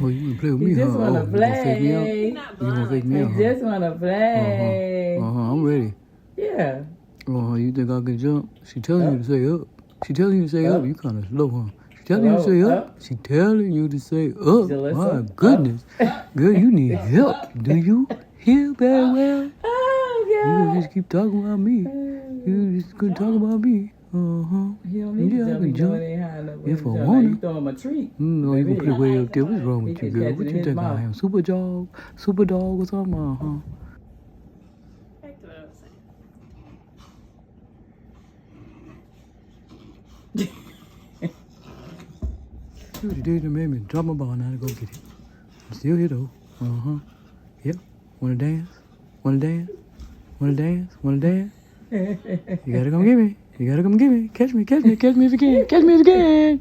Oh, you gonna play with He me, just huh? wanna Oh, you gonna fake me out? play. You gonna fake me He out, huh? just wanna play. I'm ready. Yeah. You think I can jump? She telling you to say up. She telling you to say up. Up. You kind of slow, huh? She telling you to say Hello, up. up. She telling you to say up. Jalissa, My up. goodness. Girl, you need help. Do you hear very well? Oh, You God. gonna just keep talking about me. You just gonna talk about me. He don't need Yeah, to I jump. can He jump. know it ain't high enough. If I Now wanna. you throw him a treat. No, you gonna Baby. put way up there. What's wrong with He you, can girl? catch What it you in his think I mouth. am? Super dog or something? Back to what I was saying. See what you did to made me drop my ball now to go get it. I'm still here though. Yep. Wanna dance? Wanna dance? Wanna dance? Wanna dance? You gotta come get me. You gotta come get me. Catch me if you can. Catch me if you can.